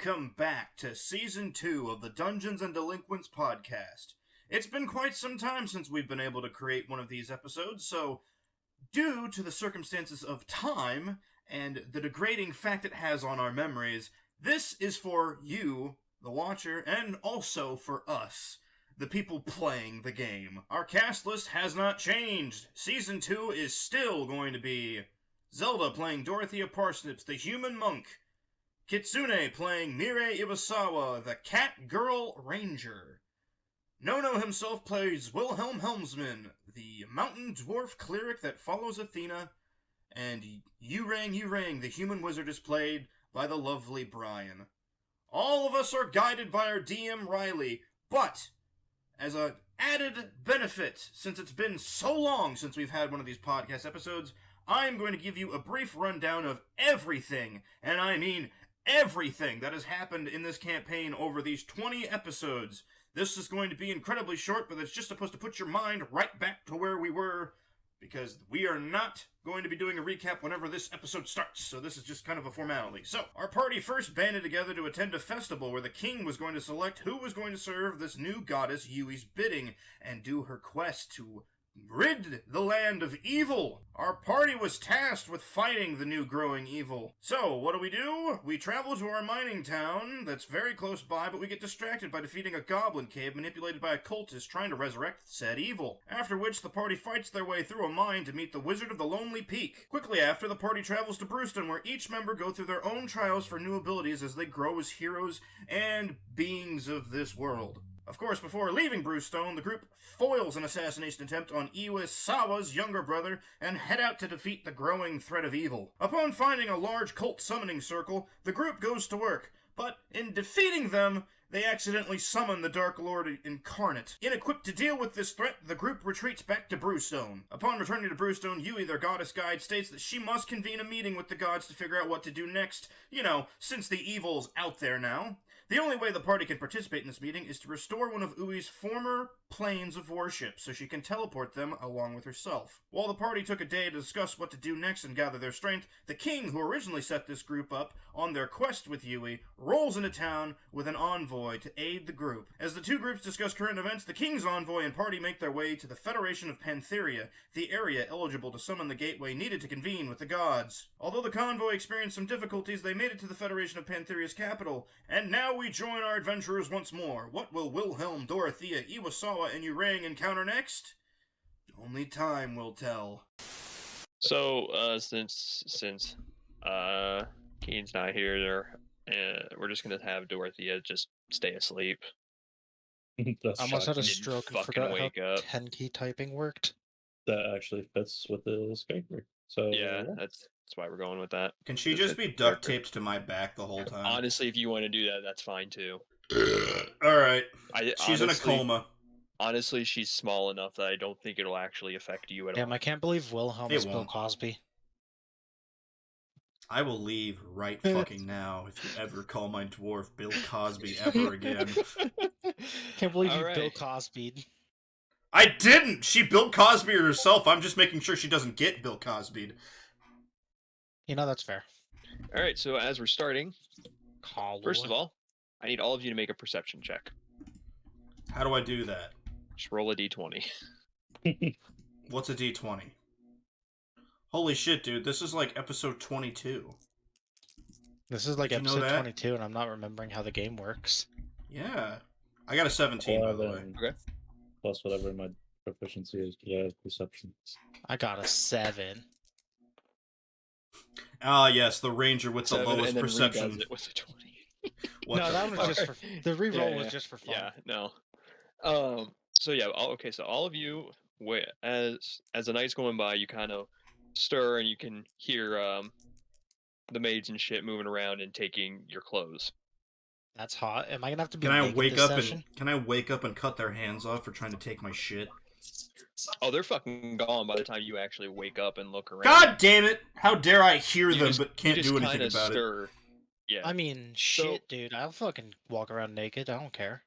welcome back to Season 2 of the Dungeons and Delinquents podcast. It's been quite some time since we've been able to create one of these episodes, so due to the circumstances of time and the degrading fact it has on our memories, this is for you, the watcher, and also for us, the people playing the game. Our cast list has not changed. Season 2 is still going to be Zelda playing Dorothea Parsnips, the human monk. Kitsune playing Mirei Iwasawa, the cat girl ranger. NoNoNoah himself plays Wilhelm Helmsman, the mountain dwarf cleric that follows Athena. And Yurang, the human wizard, is played by the lovely Brian. All of us are guided by our DM Riley, but as an added benefit, since it's been so long since we've had one of these podcast episodes, I'm going to give you a brief rundown of everything, and I mean everything that has happened in this campaign over these 20 episodes. This is going to be incredibly short, but it's just supposed to put your mind right back to where we were, because we are not going to be doing a recap whenever this episode starts, so this is just kind of a formality. So, our party first banded together to attend a festival where the king was going to select who was going to serve this new goddess Yui's bidding and do her quest to rid the land of evil. Our party was tasked with fighting the new growing evil. So, what do? We travel to our mining town that's very close by, but we get distracted by defeating a goblin cave manipulated by a cultist trying to resurrect said evil. After which, the party fights their way through a mine to meet the Wizard of the Lonely Peak. Quickly after, the party travels to Brewston, where each member go through their own trials for new abilities as they grow as heroes and beings of this world. Of course, before leaving Brewstone, the group foils an assassination attempt on Iwasawa's younger brother and head out to defeat the growing threat of evil. Upon finding a large cult summoning circle, the group goes to work, but in defeating them, they accidentally summon the Dark Lord incarnate. Inequipped to deal with this threat, the group retreats back to Brewstone. Upon returning to Brewstone, Yui, their goddess guide, states that she must convene a meeting with the gods to figure out what to do next, since the evil's out there now. The only way the party can participate in this meeting is to restore one of Ui's former planes of worship, so she can teleport them along with herself. While the party took a day to discuss what to do next and gather their strength, the king, who originally set this group up on their quest with Yui, rolls into town with an envoy to aid the group. As the two groups discuss current events, the king's envoy and party make their way to the Federation of Pantheria, the area eligible to summon the gateway needed to convene with the gods. Although the convoy experienced some difficulties, they made it to the Federation of Pantheria's capital, and now we join our adventurers once more. What will Wilhelm, Dorothea, Iwasawa, and Yurang encounter next? Only time will tell. So, since Keen's not here, we're just gonna have Dorothea just stay asleep. I almost had a stroke and forgot how up. 10 key typing worked. That actually fits with the character. So Yeah, that's why we're going with that. Can she just be duct taped to my back the whole time? Honestly, if you want to do that, that's fine too. Alright. Honestly, She's in a coma. Honestly, she's small enough that I don't think it'll actually affect you at all. Damn, I can't believe Wilhelm is Bill Cosby. I will leave right fucking now if you ever call my dwarf Bill Cosby ever again. Can't believe you Bill Cosby'd. I didn't! She Bill Cosby herself. I'm just making sure she doesn't get Bill Cosby'd. That's fair. Alright, so as we're starting, first of all, I need all of you to make a perception check. How do I do that? Just roll a d20. What's a d20? Holy shit, dude. This is like episode 22. This is like episode 22, and I'm not remembering how the game works. Yeah. I got a 17, by the way. Okay. Plus whatever my proficiency is, perception. I got a 7. Ah, yes, the ranger with the lowest perception. It with a 20. No, that was just for... The reroll was just for fun. Yeah, no. So yeah, okay, so all of you, as the night's going by, you kind of stir and you can hear the maids and shit moving around and taking your clothes. That's hot. Am I gonna have to be? Can I wake up and cut their hands off for trying to take my shit? Oh, they're fucking gone by the time you actually wake up and look around. God damn it! How dare I hear them but can't do anything about it? Yeah. I mean, shit, dude. I'll fucking walk around naked. I don't care.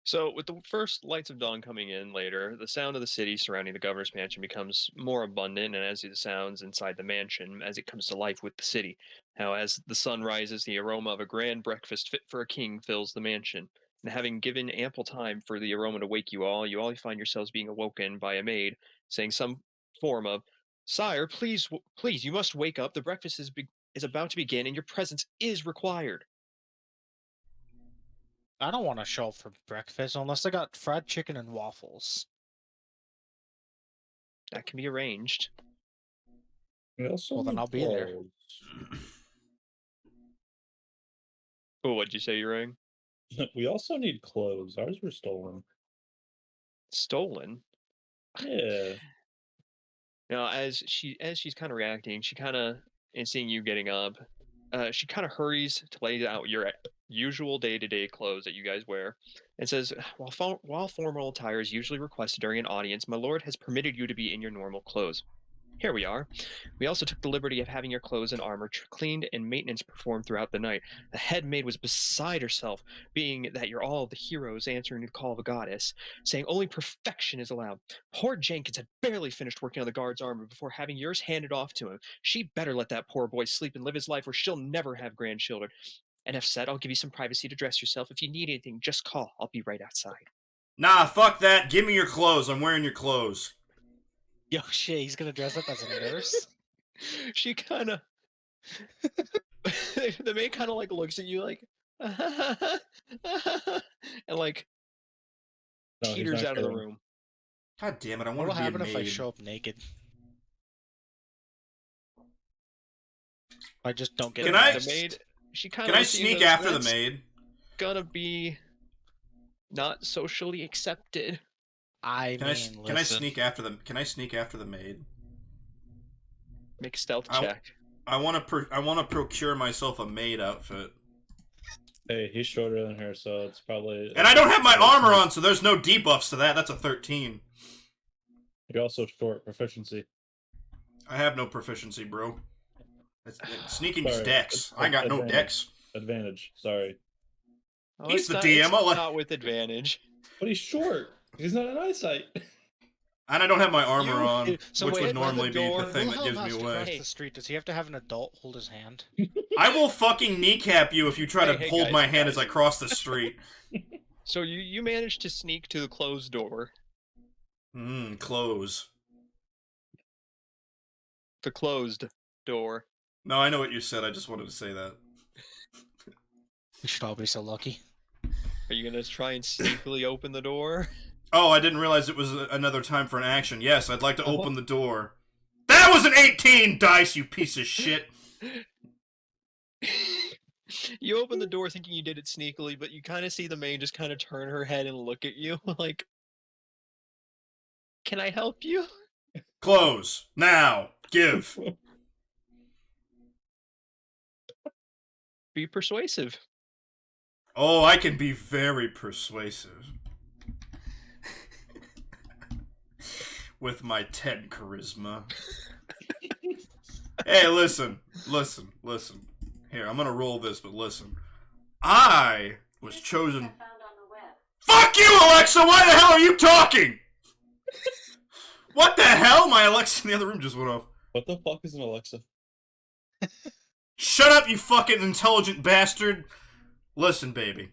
So, with the first lights of dawn coming in later, the sound of the city surrounding the governor's mansion becomes more abundant, and as do the sounds inside the mansion as it comes to life with the city. How, as the sun rises, the aroma of a grand breakfast fit for a king fills the mansion. And having given ample time for the aroma to wake you all find yourselves being awoken by a maid saying some form of, "Sire, please, please, you must wake up. The breakfast is about to begin, and your presence is required." I don't want to show up for breakfast unless I got fried chicken and waffles. That can be arranged. We also Well, then need I'll be there. clothes. Oh, what'd you say, Yang? We also need clothes. Ours were stolen. Stolen? Yeah. Now, as she's kind of reacting, she kind of, and seeing you getting up, she kind of hurries to lay out your usual day-to-day clothes that you guys wear, and says, while formal attire is usually requested during an audience, my lord has permitted you to be in your normal clothes. Here we are. We also took the liberty of having your clothes and armor cleaned and maintenance performed throughout the night. The head maid was beside herself, being that you're all the heroes answering the call of a goddess, saying only perfection is allowed. Poor Jenkins had barely finished working on the guard's armor before having yours handed off to him. She better let that poor boy sleep and live his life, or she'll never have grandchildren. Enough said, I'll give you some privacy to dress yourself. If you need anything, just call. I'll be right outside. Nah, fuck that. Give me your clothes. I'm wearing your clothes. Yo, shit, he's gonna dress up as a nurse? She kind of... the maid kind of like looks at you like... and like No, he's teeters not out of the kidding. room. God damn it, I What want will to be a happen if I maid. show up naked? I just don't get Can a I- The vest? maid... She kind Can of I sneak after the maid? Gonna be not socially accepted. I Can mean, can I listen. sneak after the Can I sneak after the maid? Make a stealth I- check. I want to procure myself a maid outfit. Hey, he's shorter than her, so it's probably. And I don't have my armor on, so there's no debuffs to that. That's a 13. You're also short proficiency. I have no proficiency, bro. Sneaking's Sorry, dex. I got no advantage. dex. Advantage. Sorry. Oh, He's it's the not, DM, It's I'll let- not with advantage. But he's short. He's not an eyesight. And I don't have my armor You- on, So which wait, would by the normally be the door, thing that Wilhelm gives me has to away. cross the street. Does he have to have an adult hold his hand? I will fucking kneecap you if you try to Hey, hold guys, my hand guys. as I cross the street. So you managed to sneak to the closed door. Close. The closed door. No, I know what you said. I just wanted to say that. We should all be so lucky. Are you gonna try and sneakily open the door? Oh, I didn't realize it was another time for an action. Yes, I'd like to open the door. That was an 18 dice, you piece of shit. You open the door thinking you did it sneakily, but you kind of see the maid just kind of turn her head and look at you like, "Can I help you?" Close. Now. Give. Be persuasive. Oh, I can be very persuasive. With my 10 charisma. Hey, listen. Here, I'm gonna roll this, but listen. I was chosen... Fuck you, Alexa! Why the hell are you talking? What the hell? My Alexa in the other room just went off. What the fuck is an Alexa? Shut up, you fucking intelligent bastard! Listen, baby.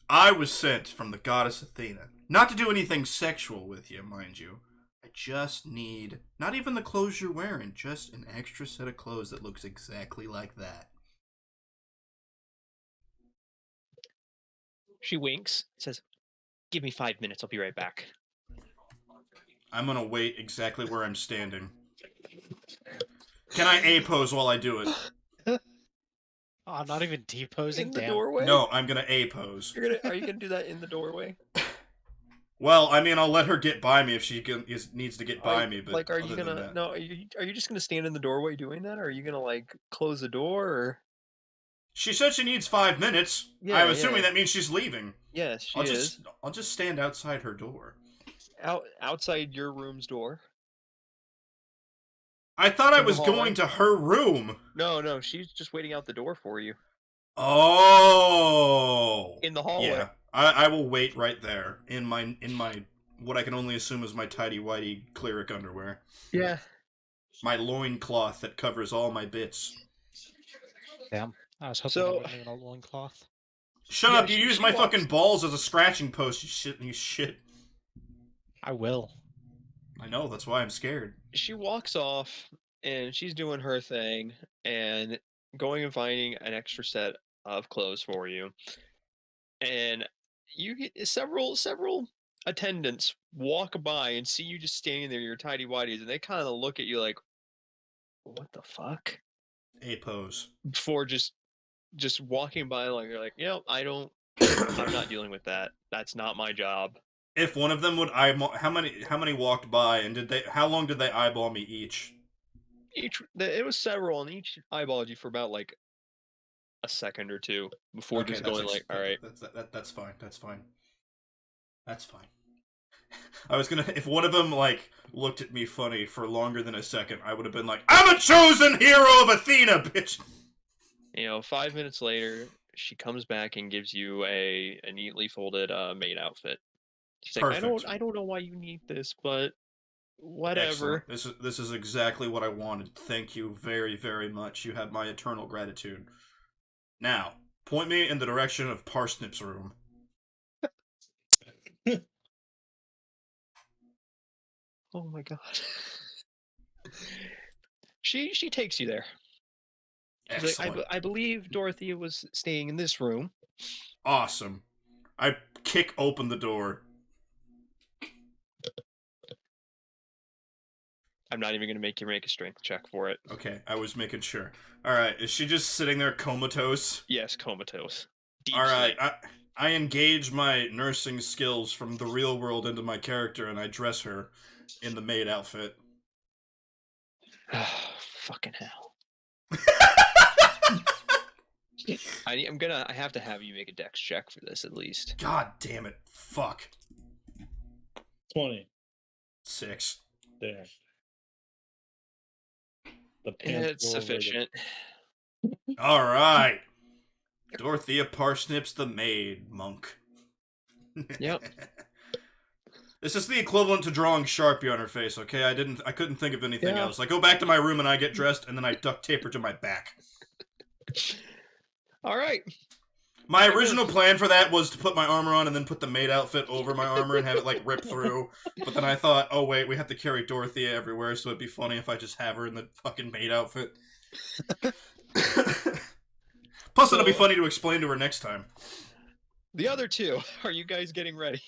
I was sent from the goddess Athena. Not to do anything sexual with you, mind you. I just need, not even the clothes you're wearing, just an extra set of clothes that looks exactly like that. She winks, says, "Give me 5 minutes, I'll be right back." I'm gonna wait exactly where I'm standing. Can I A-pose while I do it? Oh, not even T-posing? In the Damn. doorway? No, I'm gonna A-pose. Are you gonna do that in the doorway? Well, I mean, I'll let her get by me if she needs to get by me, but like, are you other than gonna that- no? Are you just gonna stand in the doorway doing that, or are you gonna like close the door? Or She said she needs 5 minutes. Yeah, I'm assuming yeah. that means she's leaving. yes, she I'll is just stand outside her door. outside your room's door. I thought I In the was hallway? going to her room. No, she's just waiting out the door for you Oh. in the hallway. Yeah, I will wait right there in my what I can only assume is my tidy whitey cleric underwear. Yeah. My loincloth that covers all my bits. Damn. I was hoping So- that wasn't even a loincloth. Shut Yeah, up! You she- use she my walks- fucking balls as a scratching post. You shit. I will. I know. That's why I'm scared. She walks off and she's doing her thing and going and finding an extra set of clothes for you. And you get several attendants walk by and see you just standing there, your tidy whities, and they kind of look at you like, "What the fuck?" A pose. Before just walking by, like you're like, "Yep, I'm not dealing with that. That's not my job." If one of them would eyeball, how many walked by, and how long did they eyeball me each? It was several, and each eyeballed you for about like a second or two before just going like, "All right." That's fine. That's fine. That's fine. I was gonna, if one of them like looked at me funny for longer than a second, I would have been like, "I'm a chosen hero of Athena, bitch." 5 minutes later, she comes back and gives you a neatly folded maid outfit. She's like, Perfect. I don't know why you need this, but whatever. Excellent. This is exactly what I wanted. Thank you very, very much. You have my eternal gratitude. Now, point me in the direction of Parsnip's room. Oh my god. She takes you there. She's Excellent. like, I believe Dorothea was staying in this room. Awesome. I kick open the door. I'm not even going to make you make a strength check for it. Okay, I was making sure. Alright, is she just sitting there comatose? Yes, comatose. Deep Alright, sleep. I engage my nursing skills from the real world into my character, and I dress her in the maid outfit. Fucking hell. I have to have you make a dex check for this at least. God damn it. Fuck. 20. 6. There. The pants It's roll rated. sufficient. Alright. Dorothea Parsnips the maid, monk. Yep. This is the equivalent to drawing Sharpie on her face, okay? I couldn't think of anything Yeah. else. I go back to my room and I get dressed, and then I duct tape her to my back. All right. My original plan for that was to put my armor on and then put the maid outfit over my armor and have it, like, rip through. But then I thought, oh wait, we have to carry Dorothea everywhere, so it'd be funny if I just have her in the fucking maid outfit. Plus, it'll be funny to explain to her next time. The other two, are you guys getting ready?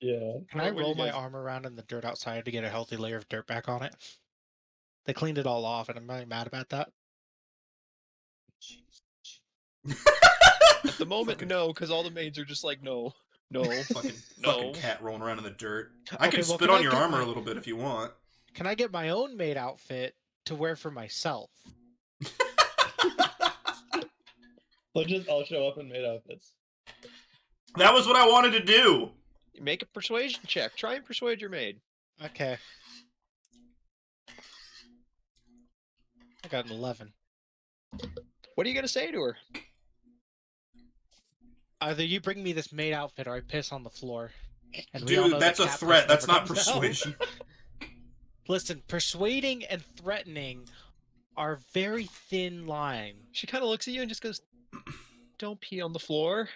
Yeah. Can I What do you roll my guys- arm around in the dirt outside to get a healthy layer of dirt back on it? They cleaned it all off, and I'm really mad about that. At the moment, Fucking- no, because all the maids are just like, no. Fucking No. cat rolling around in the dirt. I Okay, can well, spit can on I your get armor my- a little bit if you want. Can I get my own maid outfit to wear for myself? I'll show up in maid outfits. That was what I wanted to do. Make a persuasion check. Try and persuade your maid. Okay. I got an 11. What are you going to say to her? Either you bring me this maid outfit or I piss on the floor. And we all Dude, know that's that a cat threat. piss That's never not comes out. persuasion. Listen, persuading and threatening are very thin line. She kind of looks at you and just goes, don't pee on the floor.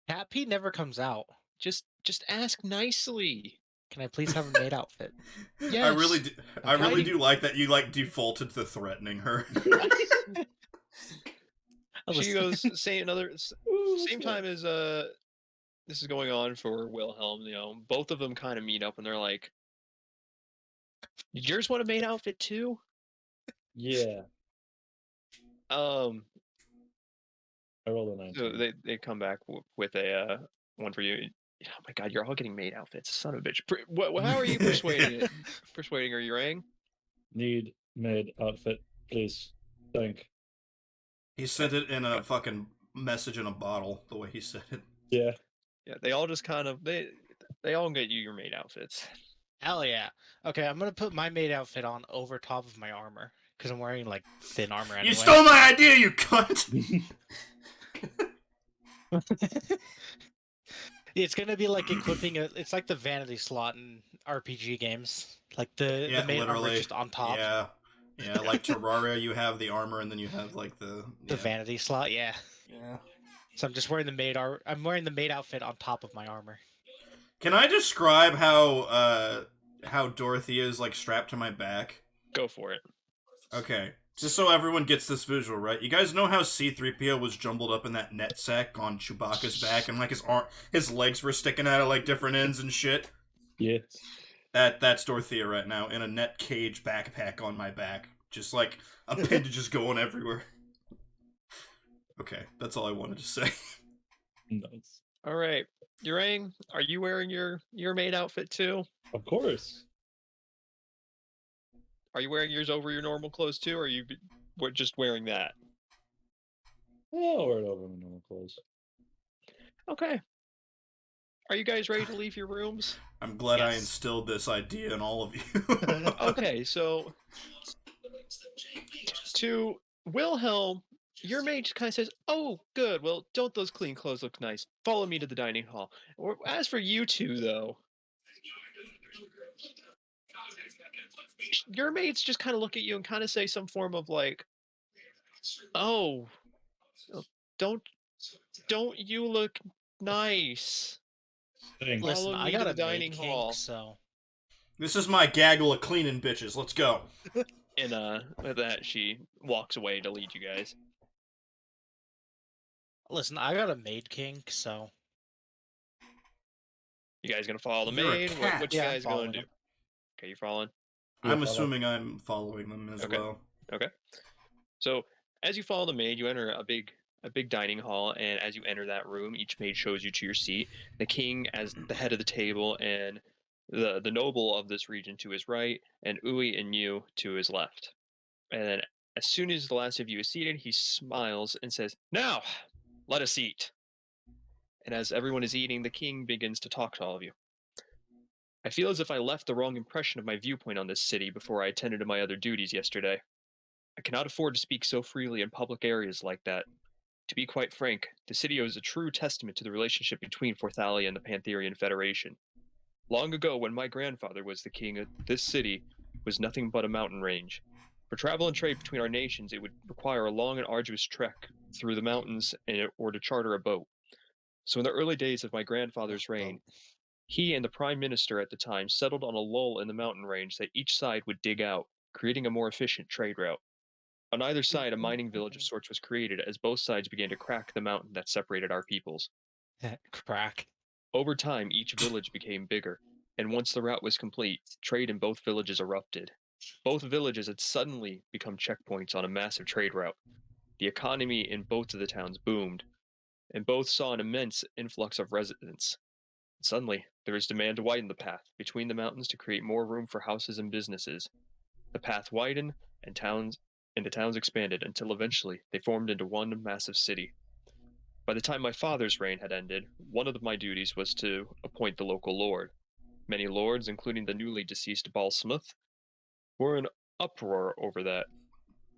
Cat pee never comes out. Just ask nicely. Can I please have a maid outfit? I really Yes. do. I Okay. really do like that you like defaulted to threatening her. She goes, same Ooh, time as this is going on for Wilhelm, both of them kind of meet up and they're like, yours want a maid outfit too? Yeah. Um, I rolled a 19. so they come back with a one for you. Oh my god, you're all getting maid outfits, son of a bitch. How are you persuading it? Persuading her, Yang? Need maid outfit, please. Thank. He sent it in a fucking message in a bottle, the way he said it. Yeah. Yeah, they all just kind of they all get you your maid outfits. Hell yeah. Okay, I'm gonna put my maid outfit on over top of my armor. Because I'm wearing, like, thin armor anyway. You stole my idea, you cunt! It's gonna be like equipping a. It's like the vanity slot in RPG games. Like the main armor literally. just on top. Yeah, like Terraria, you have the armor, and then you have like the vanity slot. Yeah. Yeah. So I'm just wearing the maid I'm wearing the maid outfit on top of my armor. Can I describe how Dorothy is like strapped to my back? Go for it. Okay. Just so everyone gets this visual, right? You guys know how C-3PO was jumbled up in that net sack on Chewbacca's back, and like his legs were sticking out of like different ends and shit? Yes. That's Dorothea right now, in a net cage backpack on my back. Just like appendages going everywhere. Okay, that's all I wanted to say. Nice. All right, Urang, are you wearing your maid outfit too? Of course. Are you wearing yours over your normal clothes too, or are you just wearing that? Yeah, I'll wear it over my normal clothes. Okay. Are you guys ready to leave your rooms? I'm glad I Yes. instilled this idea in all of you. Okay, so to Wilhelm, your maid just kind of says, "Oh, good. Well, don't those clean clothes look nice? Follow me to the dining hall." As for you two, though, your mates just kind of look at you and kind of say some form of like, "Oh, don't you look nice? Thanks. Listen, Follow I me got to a the dining maid hall." kink, so This is my gaggle of cleaning bitches. Let's go. And with that, she walks away to lead you guys. listen, I got a maid kink, so You guys gonna follow the You're a maid? cat. What you Yeah, I'm guys gonna following do? them. Okay, you following? I'm follow. assuming I'm following them as Okay. well. Okay. So as you follow the maid, you enter a big dining hall, and as you enter that room, each maid shows you to your seat. The king as the head of the table, and the noble of this region to his right, and Uwe and you to his left. And then as soon as the last of you is seated, he smiles and says, "Now, let us eat." And as everyone is eating, the king begins to talk to all of you. "I feel as if I left the wrong impression of my viewpoint on this city before I attended to my other duties yesterday. I cannot afford to speak so freely in public areas like that. To be quite frank, the city is a true testament to the relationship between Forthalia and the Pantherian Federation. Long ago, when my grandfather was the king, this city was nothing but a mountain range. For travel and trade between our nations, it would require a long and arduous trek through the mountains or to charter a boat. So in the early days of my grandfather's reign, he and the prime minister at the time settled on a lull in the mountain range that each side would dig out, creating a more efficient trade route. On either side, a mining village of sorts was created as both sides began to crack the mountain that separated our peoples. Crack. Over time, each village became bigger, and once the route was complete, trade in both villages erupted. Both villages had suddenly become checkpoints on a massive trade route. The economy in both of the towns boomed, and both saw an immense influx of residents. Suddenly, there was demand to widen the path between the mountains to create more room for houses and businesses. The path widened, and the towns expanded until eventually they formed into one massive city. By the time my father's reign had ended, one of my duties was to appoint the local lord. Many lords, including the newly deceased Balsmith, were in uproar over that.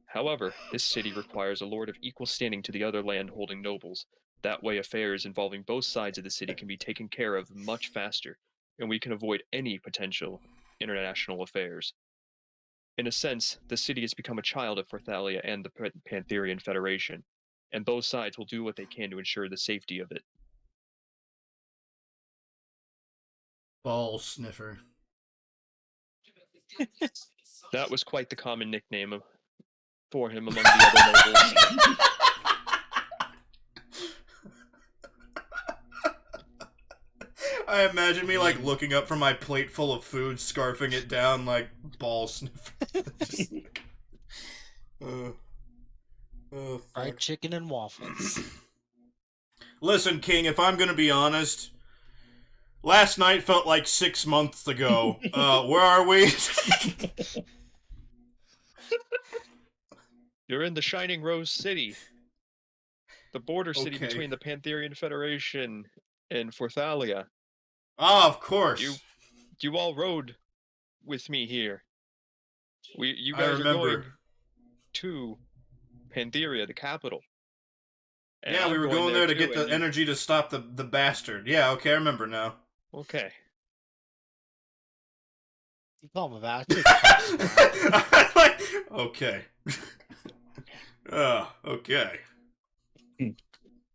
However, this city requires a lord of equal standing to the other land-holding nobles. That way affairs involving both sides of the city can be taken care of much faster, and we can avoid any potential international affairs. In a sense, the city has become a child of Forthalia and the Pantherian Federation, and both sides will do what they can to ensure the safety of it. Ball sniffer. That was quite the common nickname for him among the other nobles. I imagine me like looking up from my plate full of food, scarfing it down like ball sniffer. Just like, fuck. Fried chicken and waffles. Listen, King, if I'm gonna be honest, last night felt like 6 months ago. Where are we? You're in the Shining Rose City, the border city Okay. between the Pantherian Federation and Forthalia. Ah, of course. You all rode with me here. You I guys are remember. going to Pantheria, the capital. And Yeah, we I'm were going there to too, get the and you- energy to stop the bastard. Yeah, okay, I remember now. Okay. You call him a bastard. Like, okay. Okay.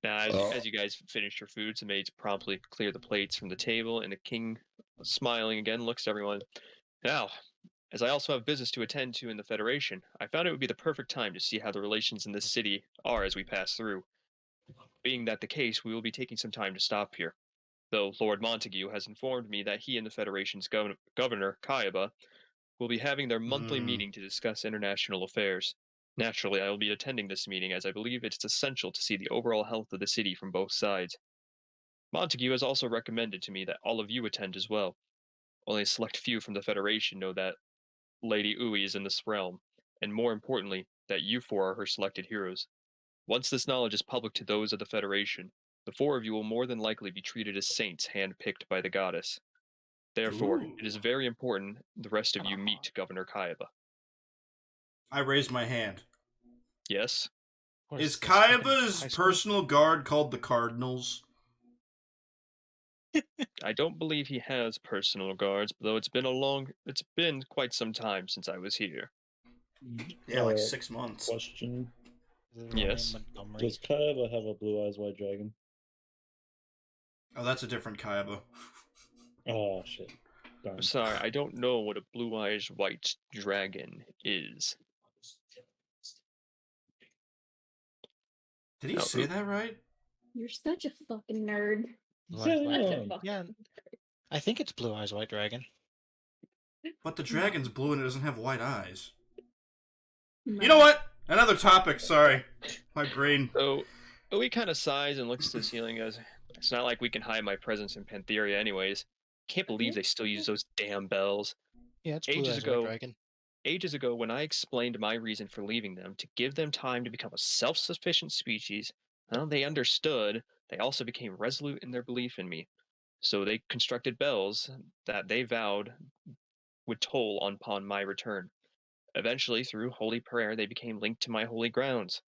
Now, Oh. as you guys finish your foods, the maids promptly clear the plates from the table, and the king, smiling again, looks at everyone. Now, as I also have business to attend to in the Federation, I found it would be the perfect time to see how the relations in this city are as we pass through. Being that the case, we will be taking some time to stop here. Though Lord Montague has informed me that he and the Federation's governor, Kayaba, will be having their monthly meeting to discuss international affairs. Naturally, I will be attending this meeting as I believe it's essential to see the overall health of the city from both sides. Montague has also recommended to me that all of you attend as well. Only a select few from the Federation know that Lady Uwe is in this realm, and more importantly, that you four are her selected heroes. Once this knowledge is public to those of the Federation, the four of you will more than likely be treated as saints hand-picked by the goddess. Therefore, Ooh. it is very important the rest of you meet Governor Kayaba. I raised my hand. Yes? What Is this, fucking Kayaba's high school? personal guard called the Cardinals? I don't believe he has personal guards, though it's been quite some time since I was here. Yeah, like 6 months. Question: Is his real name Yes. Montgomery? Does Kayaba have a blue eyes white dragon? Oh, that's a different Kayaba. Oh shit! Darn. I'm sorry, I don't know what a blue-eyed white dragon is. Did he No, say that right? You're such a fucking nerd. Blue Eyes White Yeah. Dragon. Yeah, I think it's Blue Eyes White Dragon. But the dragon's blue and it doesn't have white eyes. No. You know what? Another topic, sorry. My brain. So, Uwe kind of sighs and looks to the ceiling and goes, it's not like we can hide my presence in Pantheria anyways. Can't believe they still use those damn bells. Yeah, it's Blue Ages Eyes ago- White Dragon. Ages ago, when I explained my reason for leaving them, to give them time to become a self-sufficient species, well, they understood. They also became resolute in their belief in me. So they constructed bells that they vowed would toll upon my return. Eventually, through holy prayer, they became linked to my holy grounds.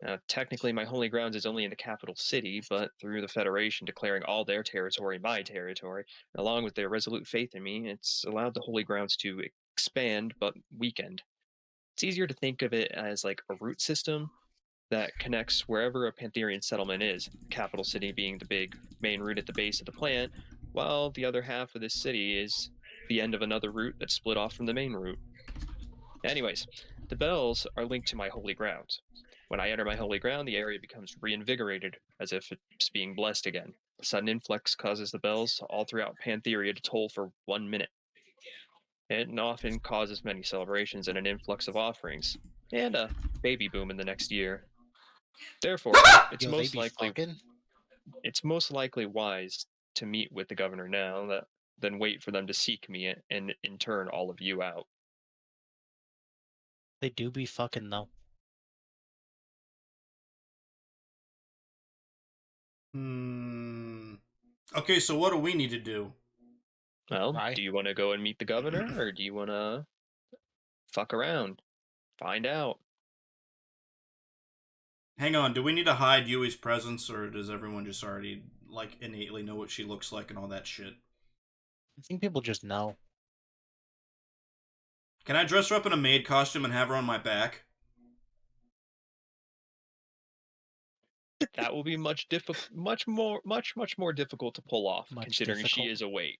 Now, technically, my holy grounds is only in the capital city, but through the Federation declaring all their territory my territory, along with their resolute faith in me, it's allowed the holy grounds to expand but weakened. It's easier to think of it as like a root system that connects wherever a Pantherian settlement is, the capital city being the big main root at the base of the plant, while the other half of this city is the end of another route that's split off from the main route. Anyways, the bells are linked to my holy grounds. When I enter my holy ground, the area becomes reinvigorated, as if it's being blessed again. A sudden influx causes the bells all throughout Pantheria to toll for 1 minute. It often causes many celebrations and an influx of offerings, and a baby boom in the next year. Therefore, it's Yo, they most be likely fucking? it's most likely wise to meet with the governor now than wait for them to seek me and in turn all of you out. They do be fucking though. Okay, so what do we need to do? Well, Right. do you want to go and meet the governor, or do you want to fuck around? Find out. Hang on, do we need to hide Yui's presence, or does everyone just already, like, innately know what she looks like and all that shit? I think people just know. Can I dress her up in a maid costume and have her on my back? That will be much more difficult to pull off, Much considering she difficult. is awake.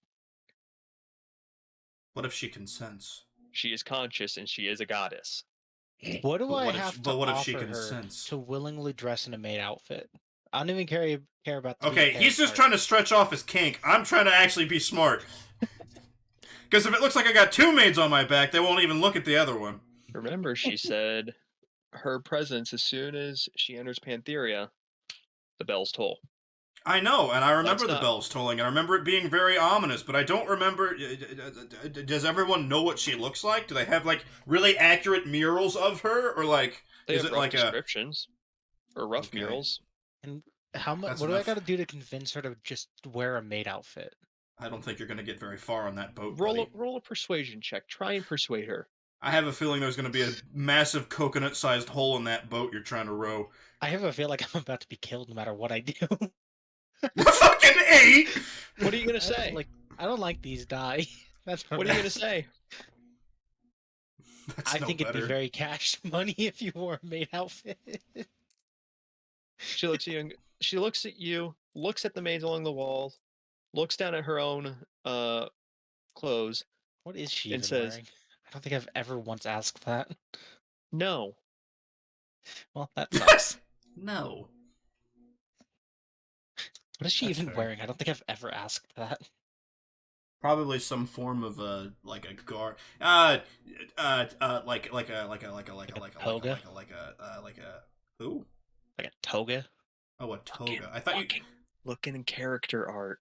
What if she consents? She is conscious and she is a goddess. What do But I what if have she- to but what if offer she her consents? to willingly dress in a maid outfit? I don't even care about the Okay, he's just trying to stretch off his kink. I'm trying to actually be smart. Because if it looks like I got two maids on my back, they won't even look at the other one. Remember, she said her presence, as soon as she enters Pantheria, the bells toll. I know, and I remember Let's the not- bells tolling, and I remember it being very ominous, but I don't remember... Does everyone know what she looks like? Do they have, like, really accurate murals of her? Or, like, They is have it rough like a... descriptions or rough Okay. murals. And how much? That's What do I enough. got to do to convince her to just wear a maid outfit? I don't think you're going to get very far on that boat, Roll buddy. a persuasion check. Try and persuade her. I have a feeling there's going to be a massive coconut-sized hole in that boat you're trying to row. I have a feel like I'm about to be killed no matter what I do. Fucking 8! What are you gonna I say? don't like these die. That's What are you gonna say? That's I no think it'd be better. very cash money if you wore a maid outfit. She looks at you. She looks at you. Looks at the maids along the walls. Looks down at her own clothes What is she and even says, wearing? I don't think I've ever once asked that. "No." Well, that sucks. No. What is she That's even fair. wearing? I don't think I've ever asked that. Probably some form of like a guard, toga? like a who? Like a toga? Oh, a toga. I thought you. Looking in character art.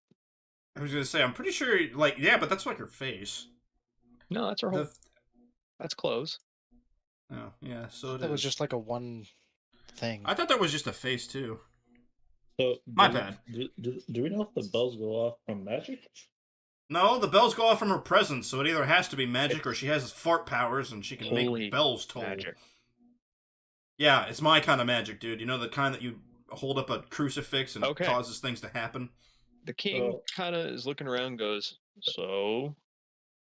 I was gonna say, I'm pretty sure, like, yeah, but that's like her face. No, that's her whole. The, That's clothes. oh, yeah, so it That was is. just like a one thing. I thought that was just a face too. So, My bad. Do we know if the bells go off from magic? No, the bells go off from her presence, so it either has to be magic or she has fart powers and she can Holy make bells toll. magic. Yeah, it's my kind of magic, dude. You know, the kind that you hold up a crucifix and Okay. causes things to happen? The king kind of is looking around, goes, "So,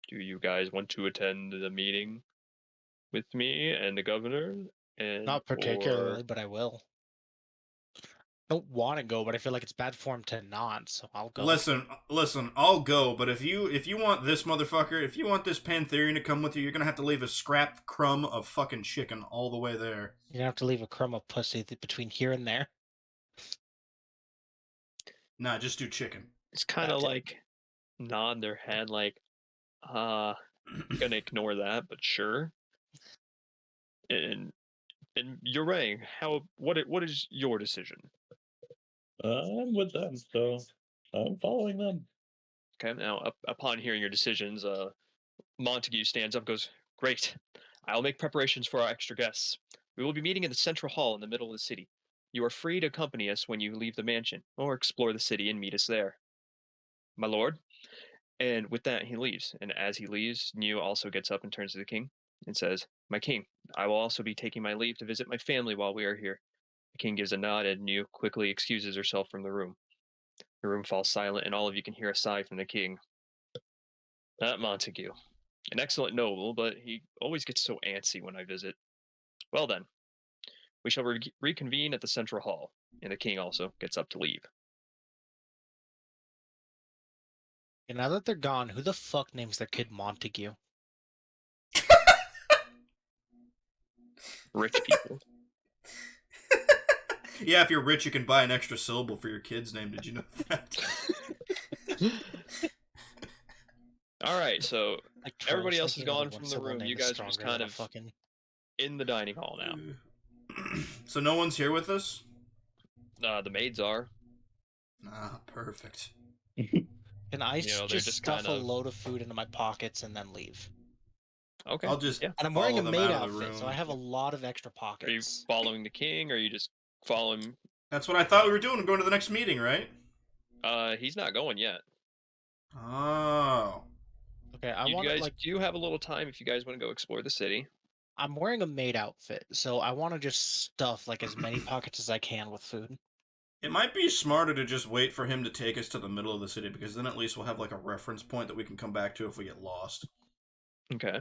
do you guys want to attend the meeting with me and the governor?" And Not particularly, but I will. I don't want to go, but I feel like it's bad form to not, so I'll go. Listen, I'll go, but if you want this motherfucker, if you want this Pantherian to come with you, you're gonna have to leave a scrap crumb of fucking chicken all the way there. You don't have to leave a crumb of pussy between here and there. Nah, just do chicken. it's kind of Gotcha. like nod their head, like, gonna ignore that, but sure. And you're right. What is your decision? I'm with them, so I'm following them. Okay, now upon hearing your decisions, Montague stands up, and goes, "Great! I'll make preparations for our extra guests. We will be meeting in the central hall in the middle of the city. You are free to accompany us when you leave the mansion, or explore the city and meet us there, my lord." And with that, he leaves. And as he leaves, Niu also gets up and turns to the king and says, "My king, I will also be taking my leave to visit my family while we are here." The king gives a nod, and Niu quickly excuses herself from the room. The room falls silent, and all of you can hear a sigh from the king. That Montague. An excellent noble, but he always gets so antsy when I visit. Well then, we shall reconvene at the central hall. And the king also gets up to leave. And now that they're gone, who the fuck names their kid Montague? Rich people. Yeah, if you're rich, you can buy an extra syllable for your kid's name. Did you know that? All right, so Like everybody Trolls, else is like, gone the from one the syllable room. name You is guys are just stronger kind than a of fucking... in the dining hall now. So no one's here with us? The maids are. Ah, perfect. Can I they're just just stuff kind a of load of food into my pockets and then leave? okay. I'll just Yeah. And I'm wearing a follow them maid out of the outfit, so room. I have a lot of extra Are you pockets. following the king, or are you just following? That's what I thought we were doing. Going to the next meeting, right? He's not going yet. Oh. Okay, I You want to, guys like... do have a little time if you guys want to go explore the city. I'm wearing a maid outfit, so I want to just stuff, like, as many pockets as I can with food. It might be smarter to just wait for him to take us to the middle of the city, because then at least we'll have like a reference point that we can come back to if we get lost. Okay.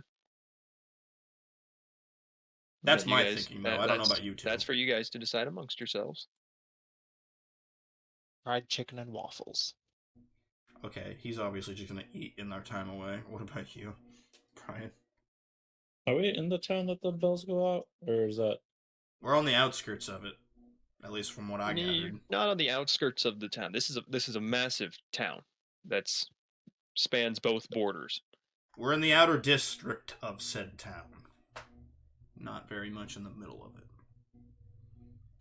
That's Yeah, my thinking, though. I don't know about you two. That's for you guys to decide amongst yourselves. Fried chicken and waffles. Okay, he's obviously just gonna eat in our time away. What about you, Brian? Are we in the town that the bells go out, or is that? We're on the outskirts of it, at least from what I gathered. Not on the outskirts of the town. This is a massive town that's spans both borders. We're in the outer district of said town. Not very much in the middle of it.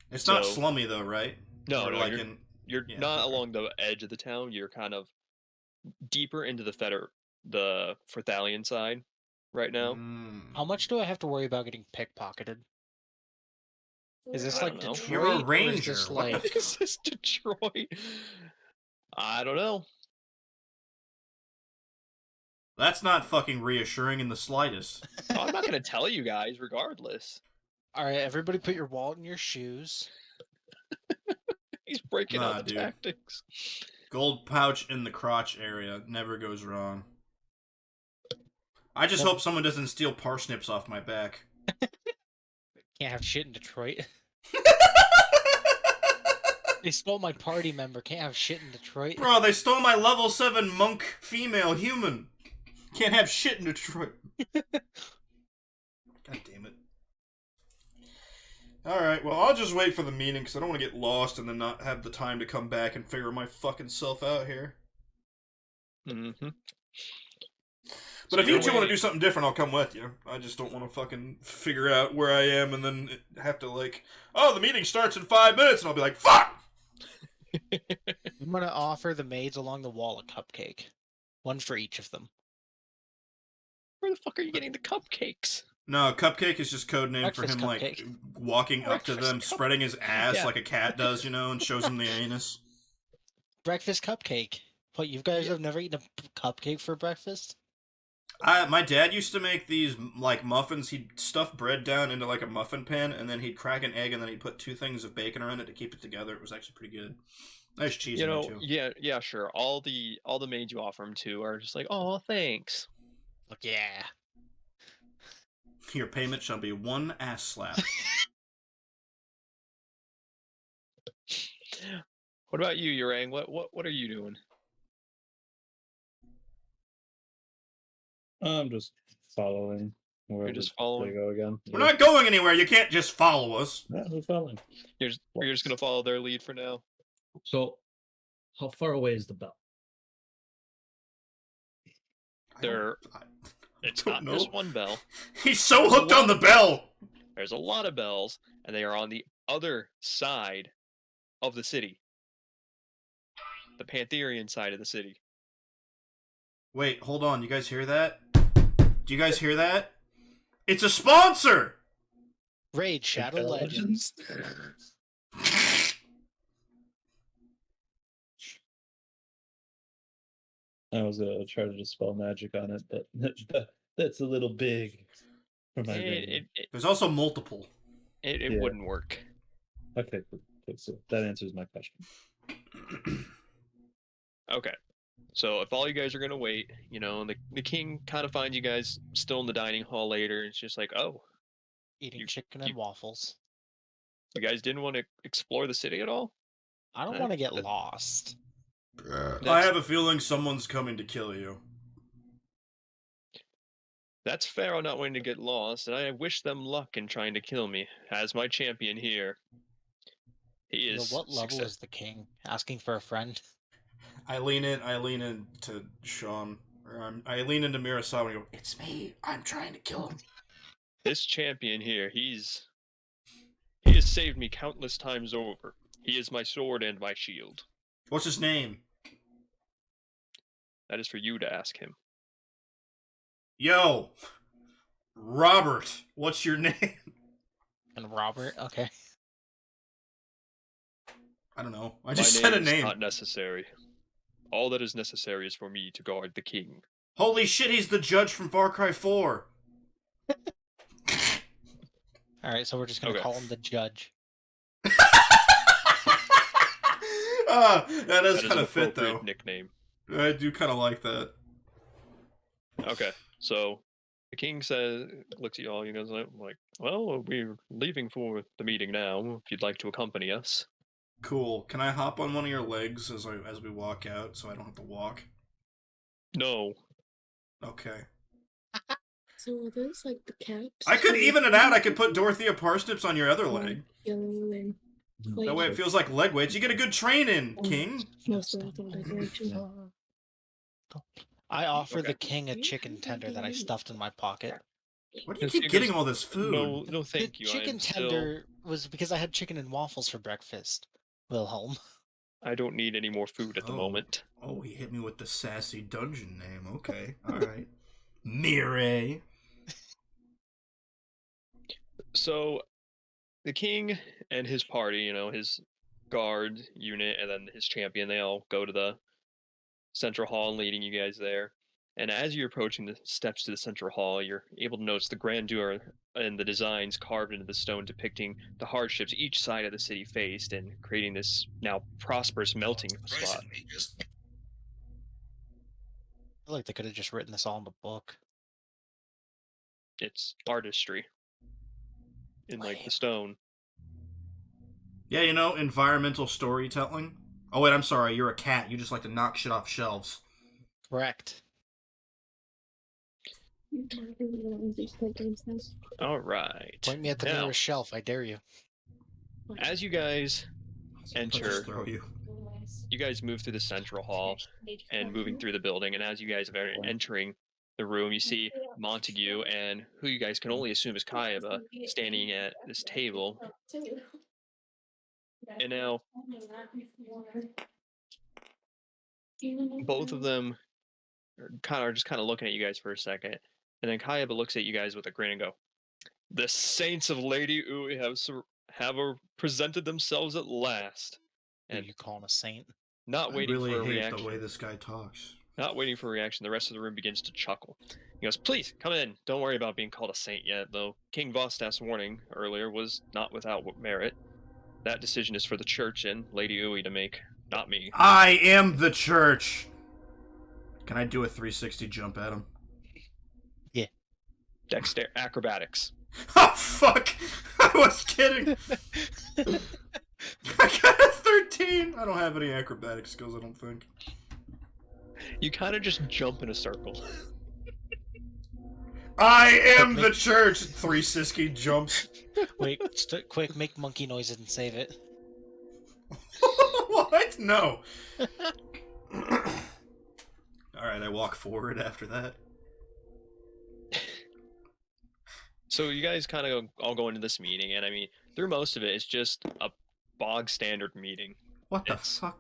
It's not So- slummy though, right? No, Or no, like you're yeah, not okay. along the edge of the town. You're kind of deeper into the Ferthalian side right now. How much do I have to worry about getting pickpocketed? Is this I like don't know. Detroit? You're a or is ranger. this What the like... Is this Detroit? I don't know. That's not fucking reassuring in the slightest. Oh, I'm not gonna tell you guys, regardless. All right, everybody, put your wallet in your shoes. He's breaking Nah, out the dude. tactics. Gold pouch in the crotch area never goes wrong. I just Well- hope someone doesn't steal parsnips off my back. Can't have shit in Detroit. They stole my party member. Can't have shit in Detroit. Bro, they stole my level 7 monk female human. Can't have shit in Detroit. God damn it. Alright, well, I'll just wait for the meeting because I don't want to get lost and then not have the time to come back and figure my fucking self out here. Mm-hmm. But if you two want to do something different, I'll come with you. I just don't want to fucking figure out where I am and then have to, like, oh, the meeting starts in 5 minutes, and I'll be like, fuck! I'm gonna offer the maids along the wall a cupcake. One for each of them. Where the fuck are you getting the cupcakes? No, cupcake is just code name for Breakfast him, like, cupcake. walking up to Breakfast them, spreading his ass Yeah. like a cat does, you know, and shows him the anus. Breakfast cupcake. What, you guys have never eaten a cupcake for breakfast? My dad used to make these, like, muffins. He'd stuff bread down into, like, a muffin pan, and then he'd crack an egg, and then he'd put 2 things of bacon around it to keep it together. It was actually pretty good. Nice cheese You in know, there, too. yeah, sure. All the maids you offer him to are just like, oh, thanks. Look, yeah. Your payment shall be 1 ass slap. What about you, Urang? What are you doing? I'm just following wherever just following? they go again. We're not going anywhere. You can't just follow us. Yeah, we're following. You're just gonna follow their lead for now. So, how far away is the bell? They're it's don't not just know. one bell. He's so hooked on the bell! There's a lot of bells, and they are on the other side of the city. The Pantherian side of the city. Wait, hold on. You guys hear that? Do you guys hear that? It's a sponsor! Raid Shadow Legends. I was gonna try to dispel magic on it, but that's a little big for my brain. There's also multiple. It Yeah. wouldn't work. Okay, so that answers my question. Okay. So if all you guys are gonna wait, you know, the king kind of finds you guys still in the dining hall later. It's just like, oh, Eating You- chicken you- and waffles. you guys didn't want to explore the city at all? I don't Huh? want to get lost. I have a feeling someone's coming to kill you. That's Pharaoh not wanting to get lost, and I wish them luck in trying to kill me. As my champion here, he You know, is. what level success- is the king? Asking for a friend? I lean in to Sean. Or I lean into Mirasawa and go, it's me. I'm trying to kill him. This champion here, he has saved me countless times over. He is my sword and my shield. What's his name? That is for you to ask him. Yo! Robert, what's your name? And Robert? Okay. I don't know. I My just said a is name. not necessary. All that is necessary is for me to guard the king. Holy shit, he's the judge from Far Cry 4. Alright, so we're just gonna Okay. call him the judge. That That does is an kind of fit, appropriate though. nickname. I do kind of like that. Okay, so the king says, looks at y'all. You guys like, well, we're leaving for the meeting now. If you'd like to accompany us. Cool. Can I hop on one of your legs as we walk out, so I don't have to walk? No. Okay. So are those like the caps? I could for even it out. I could put Dorothea Parsnips on your other leg. yellow and white? That way it feels like leg weights. You get a good training, King. Most of the decoration. I offer Okay. the king a chicken tender that I stuffed in my pocket. Why do you Yes, keep he getting goes, all this food? No, thank the you. I chicken am still. tender was because I had chicken and waffles for breakfast, Wilhelm. I don't need any more food at the Oh. moment. Oh, he hit me with the sassy dungeon name. Okay, all right. Mire. So, the king and his party, you know, his guard unit, and then his champion, they all go to the central hall, leading you guys there. And as you're approaching the steps to the central hall, you're able to notice the grandeur and the designs carved into the stone depicting the hardships each side of the city faced and creating this now prosperous melting spot. I feel like they could have just written this all in the book. It's artistry in like Lame. the stone. Yeah, you know, environmental storytelling. Oh wait, I'm sorry, you're a cat. You just like to knock shit off shelves. Correct. All right. Point me at the Now, nearest shelf, I dare you. as you guys I'll just enter, throw you. you guys move through the central hall and moving through the building, and as you guys are entering the room, you see Montague and who you guys can only assume is Kayaba standing at this table. And now both of them are just kind of looking at you guys for a second, and then Kayaba looks at you guys with a grin and go, "The saints of Lady Ui have presented themselves at last." Who And you calling a saint? not I waiting really for a hate reaction. the way this guy talks. Not waiting for a reaction, the rest of the room begins to chuckle. He goes, "Please, come in. Don't worry about being called a saint yet, though King Vostaf's warning earlier was not without merit. That decision is for the church and Lady Ui to make, not me." I am the church! Can I do a 360 jump at him? Dexter acrobatics. Oh, fuck! I was kidding! I got a 13! I don't have any acrobatic skills, I don't think. You kind of just jump in a circle. I am the church! 360 jumps. Wait, quick, make monkey noises and save it. What? No. Alright, I walk forward after that. So you guys kind of all go into this meeting, and I mean, through most of it, it's just a bog standard meeting. What the It's- fuck?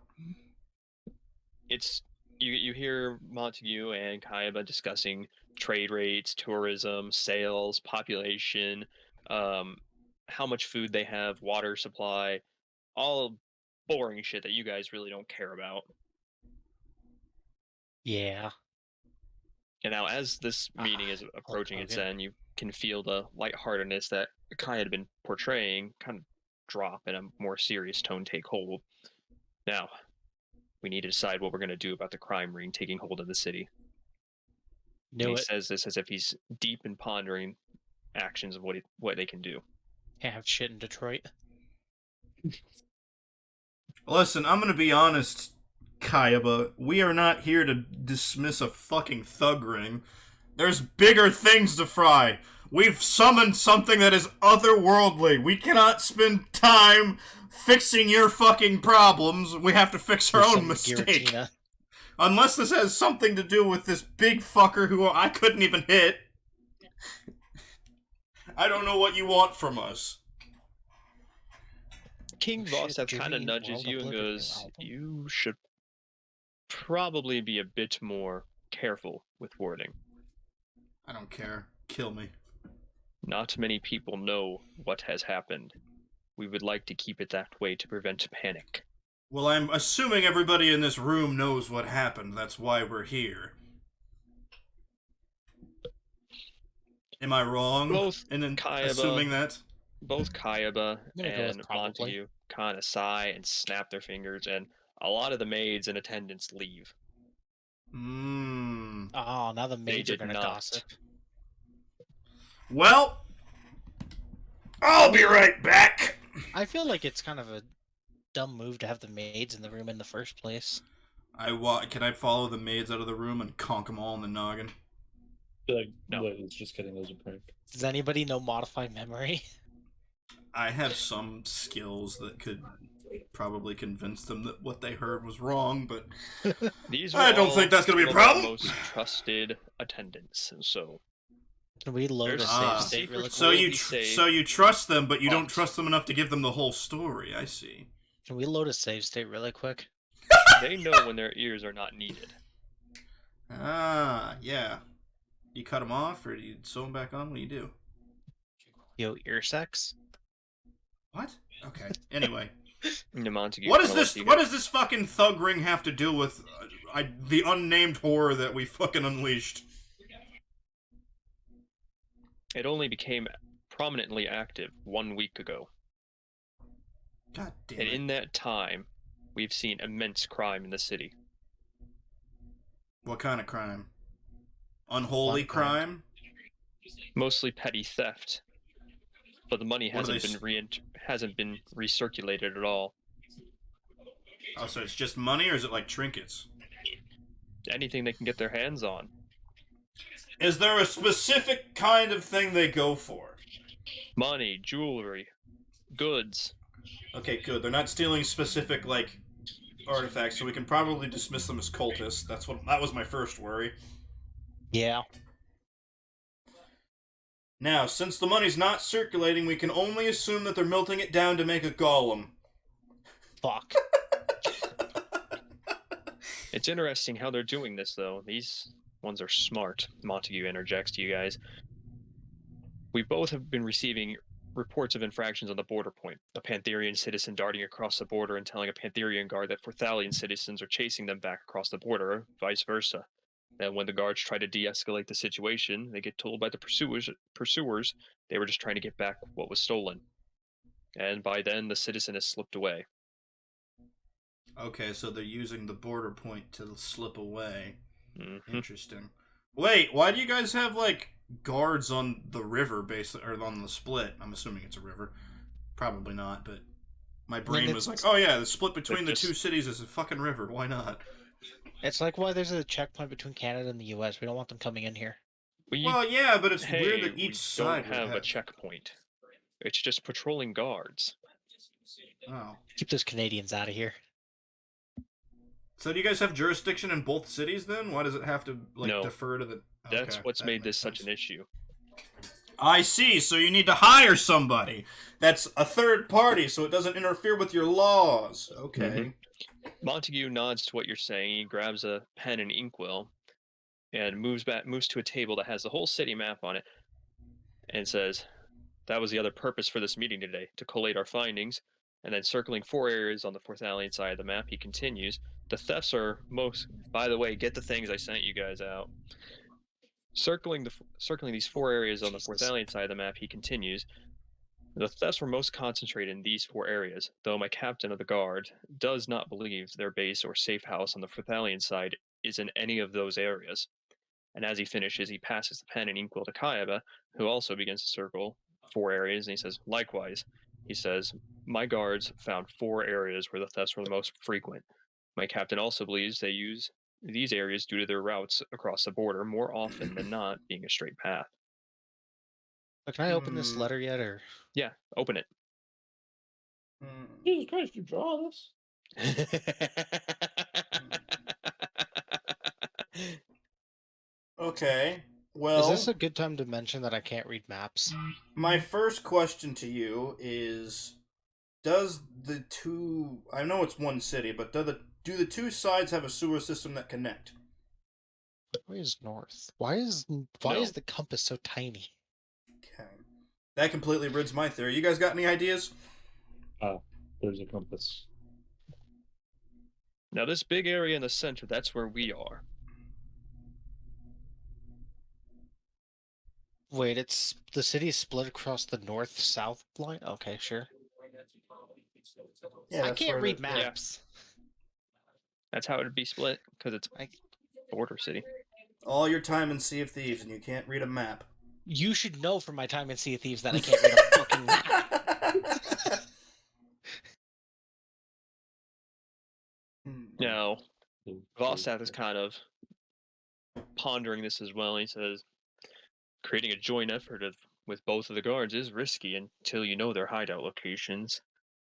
It's you hear Montague and Kayaba discussing trade rates, tourism, sales, population, how much food they have, water supply, all boring shit that you guys really don't care about. Yeah. And now, as this meeting is approaching its Hogan. end, you can feel the lightheartedness that Kai had been portraying kind of drop and a more serious tone take hold. Now, we need to decide what we're going to do about the crime ring taking hold of the city. And Knew he it. says this as if he's deep in pondering actions of what they can do. Can't have shit in Detroit. Listen, I'm gonna be honest, Kayaba. We are not here to dismiss a fucking thug ring. There's bigger things to fry. We've summoned something that is otherworldly. We cannot spend time fixing your fucking problems. We have to fix our Or own some mistake. Giratina. Unless this has something to do with this big fucker who I couldn't even hit. I don't know what you want from us. King Shit, Vostaf kind of Jimmy, nudges World you and Oblivion goes, album. "You should probably be a bit more careful with wording. I don't care. Kill me. Not many people know what has happened. We would like to keep it that way to prevent panic." Well, I'm assuming everybody in this room knows what happened. That's why we're here. Am I wrong Both in Kayaba- assuming that? Both Kayaba gonna go with and probably. Montague kind of sigh and snap their fingers, and a lot of the maids in attendance leave. Mmm. Oh, now the maids are did gonna not. gossip. Well, I'll be right back. I feel like it's kind of a dumb move to have the maids in the room in the first place. Can I follow the maids out of the room and conk them all in the noggin? Like, No. what, it's just kidding, that was a prank. Does anybody know modify memory? I have some skills that could probably convince them that what they heard was wrong, but These I were don't all think that's gonna be a some of our problem. Most trusted attendants, so Can we load a There's save Ah. state really secrets quick? so you trust them, but you don't But- trust them enough to give them the whole story. I see. Can we load a save state really quick? they know when their ears are not needed. Ah, yeah. You cut them off, or do you sew them back on? What do you do? Yo, ear sex? What? Okay. Anyway, And Montague what kinda is looks this? at you What guys. does this fucking thug ring have to do with the unnamed horror that we fucking unleashed. It only became prominently active 1 week ago. God damn And it. in that time, we've seen immense crime in the city. What kind of crime? Unholy Fun crime. crime? Mostly petty theft. But the money What are hasn't been recirculated at all. Oh, so it's just money, or is it like trinkets? Anything they can get their hands on. Is there a specific kind of thing they go for? Money, jewelry, goods. Okay, good. They're not stealing specific, like, artifacts, so we can probably dismiss them as cultists. That was my first worry. Yeah. Now, since the money's not circulating, we can only assume that they're melting it down to make a golem. Fuck. It's interesting how they're doing this, though. These ones are smart. Montague interjects to you guys. We both have been receiving reports of infractions on the border point. A Pantherian citizen darting across the border and telling a Pantherian guard that Forthalian citizens are chasing them back across the border, or vice versa. And when the guards try to de-escalate the situation, they get told by the pursuers they were just trying to get back what was stolen. And by then, the citizen has slipped away. Okay, so they're using the border point to slip away. Mm-hmm. Interesting. Wait, why do you guys have, like, guards on the river, or on the split? I'm assuming it's a river. Probably not, but my brain was like, oh yeah, the split between the two cities is a fucking river. Why not? It's like why there's a checkpoint between Canada and the U.S. We don't want them coming in here. Well, yeah, but it's weird that each side don't have a checkpoint. It's just patrolling guards. Oh. Keep those Canadians out of here. So do you guys have jurisdiction in both cities then? Why does it have to defer to the... That's what's made this such an issue. I see, so you need to hire somebody. That's a third party, so it doesn't interfere with your laws. Okay. Mm-hmm. Montague nods to what you're saying. He grabs a pen and inkwell and moves to a table that has the whole city map on it and says, that was the other purpose for this meeting today, to collate our findings. And then circling 4 areas on the Forthalian side of the map, he continues, the thefts are by the way, get the things I sent you guys out. Circling these 4 areas on the Forthalian side of the map, he continues, the thefts were most concentrated in these 4 areas, though my captain of the guard does not believe their base or safe house on the Forthalian side is in any of those areas. And as he finishes, he passes the pen and inkwell to Kayaba, who also begins to circle 4 areas, and he says, likewise, he says, my guards found 4 areas where the thefts were the most frequent. My captain also believes they use these areas due to their routes across the border more often than not being a straight path. Can I open this letter yet, or? Yeah, open it. Jesus Christ, you draw this? Okay, well... Is this a good time to mention that I can't read maps? My first question to you is, does the two... I know it's one city, but do the 2 sides have a sewer system that connect? Where is north? Why is the compass so tiny? Okay. That completely rids my theory. You guys got any ideas? There's a compass. Now this big area in the center, that's where we are. Wait, it's the city's split across the north-south line? Okay, sure. Yeah, I can't read maps. That's how it would be split, because it's a border city. All your time in Sea of Thieves, and you can't read a map. You should know from my time in Sea of Thieves that I can't read a fucking map. Now, Vostath is kind of pondering this as well. He says, creating a joint effort with both of the guards is risky until you know their hideout locations.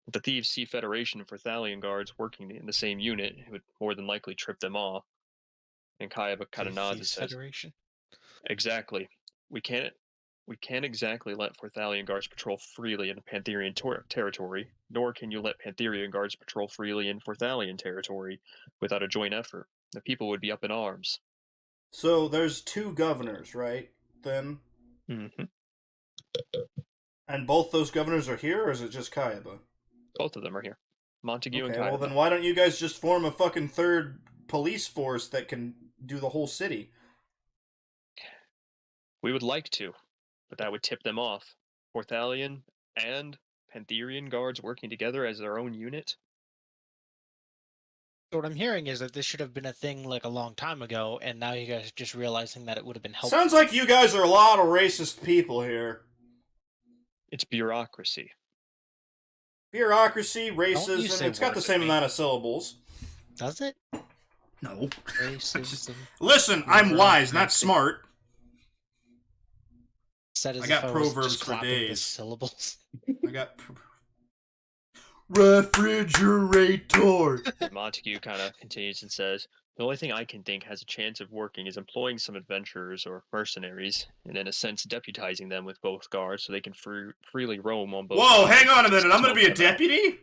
If the Thieves see Federation and Forthalian guards working in the same unit, it would more than likely trip them off. And Kayaba kind of nods and says, Federation? Exactly. We can't exactly let Forthalian guards patrol freely in Pantherian territory, nor can you let Pantherian guards patrol freely in Forthalian territory without a joint effort. The people would be up in arms. So there's 2 governors, right? Then? Mm-hmm. And both those governors are here, or is it just Kayaba? Both of them are here. Montague and Okay, Kayaba. well then why don't you guys just form a fucking third police force that can do the whole city. We would like to, but that would tip them off. Porthalion and Pantherian guards working together as their own unit. So what I'm hearing is that this should have been a thing like a long time ago, and now you guys are just realizing that it would have been helpful. Sounds like you guys are a lot of racist people here. It's bureaucracy. Bureaucracy, you racism, say it's got the words, same man. amount of syllables. Does it? No. Racism. Listen, I'm wise, not Bureaucracy. smart. Said as I if got was proverbs just for clapping the days. syllables. I got... Refrigerator! Montague kind of continues and says, the only thing I can think has a chance of working is employing some adventurers or mercenaries, and in a sense deputizing them with both guards so they can freely roam on both Whoa, sides. hang on a minute, I'm gonna be a Smoke them out. deputy?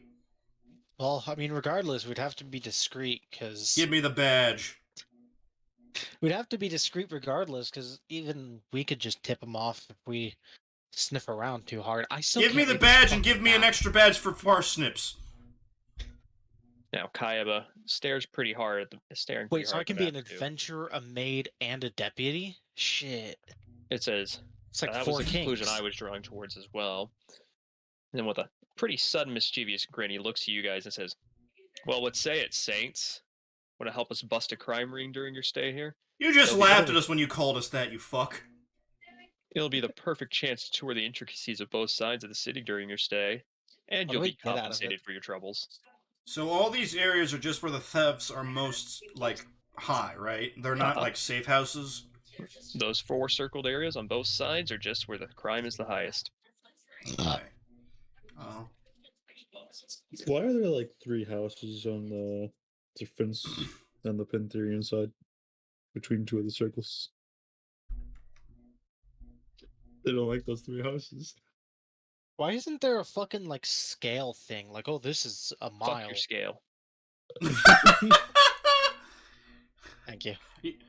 Well, I mean, regardless, we'd have to be discreet because Give me the badge. we'd have to be discreet regardless because even we could just tip them off if we sniff around too hard. I still Give me can't the read this badge and fucking give me an map. extra badge for parsnips. Now, Kayaba stares pretty hard at the staring. Wait, pretty so hard I at can the be an map, too. adventurer, a maid, and a deputy? Shit. It says It's like that four was the conclusion kings. I was drawing towards as well. And then with a pretty sudden mischievous grin, he looks at you guys and says, "Well, what say it, Saints? Want to help us bust a crime ring during your stay here? You just They'll be laughed able at us when you called us that, you fuck. It'll be the perfect chance to tour the intricacies of both sides of the city during your stay, and What you'll do we be get out of it? compensated for your troubles." So all these areas are just where the thefts are most, like, high, right? They're not, like, safe houses? Those 4 circled areas on both sides are just where the crime is the highest. Okay. Oh. Why are there like 3 houses on the defense and the Pantherian side between 2 of the circles? They don't like those 3 houses. Why isn't there a fucking like scale thing? Like, oh, this is a Fuck mile. your scale. Thank you.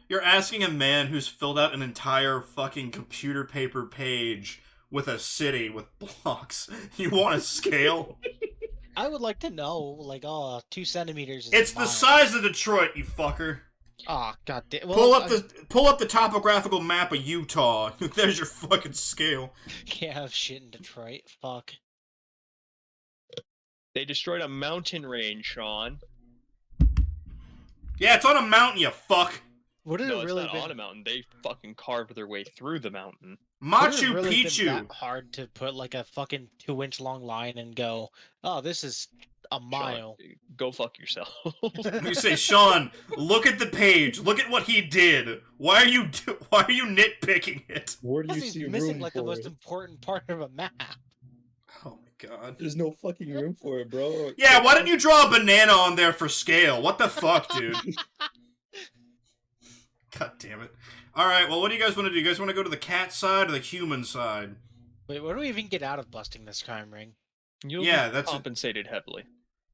You're asking a man who's filled out an entire fucking computer paper page with a city with blocks. You want a scale? I would like to know, like, oh, 2 centimeters is It's a the mile. size of Detroit, you fucker. Ah, god damn. Well, Pull up the topographical map of Utah. There's your fucking scale. Can't have shit in Detroit. Fuck. They destroyed a mountain range, Sean. Yeah, it's on a mountain, you fuck. Would it No, have it's really not been? on a mountain. They fucking carved their way through the mountain. Would it Machu have really been Picchu. that hard to put like a fucking 2-inch long line and go, oh, this is a Sean, mile. go fuck yourself. You say, Sean, look at the page. Look at what he did. Why are you nitpicking it? Where do Because you he's see missing room like for the most it? important part of a map. Oh my god. There's no fucking room for it, bro. Yeah, why didn't you draw a banana on there for scale? What the fuck, dude? God damn it. Alright, well, what do you guys want to do? You guys want to go to the cat side or the human side? Wait, what do we even get out of busting this crime ring? You'll Yeah, be that's a- compensated heavily.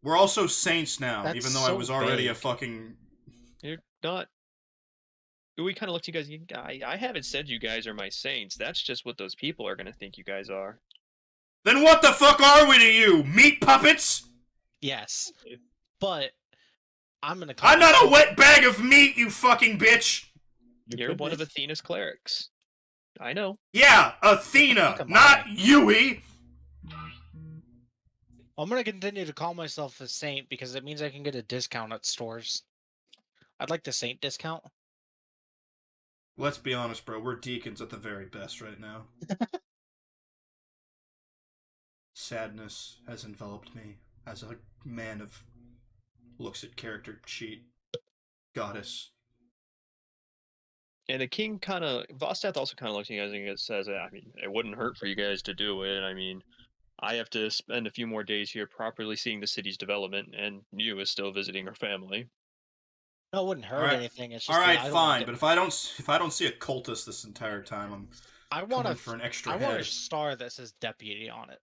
We're also saints now, That's even though I so was already a vague. fucking... You're not. We kind of looked at you guys. I haven't said you guys are my saints. That's just what those people are gonna think you guys are. Then what the fuck are we to you? Meat puppets? Yes, but I'm gonna. Call I'm not a myself- wet bag of meat, you fucking bitch! You're one of Athena's clerics. I know. Yeah, Fuck Athena, am not I? Yui! I'm gonna continue to call myself a saint because it means I can get a discount at stores. I'd like the saint discount. Let's be honest, bro. We're deacons at the very best right now. Sadness has enveloped me as a man of looks at character sheet. Goddess. And the king kind of, Vostath also kind of looks at you guys and says, I mean, it wouldn't hurt for you guys to do it. I mean, I have to spend a few more days here properly seeing the city's development, and you is still visiting her family. No, it wouldn't hurt Alright. anything. It's just that Alright, I don't fine, want but if I don't see a cultist this entire time, I I'm want coming a for an extra I want a head. star that says deputy on it.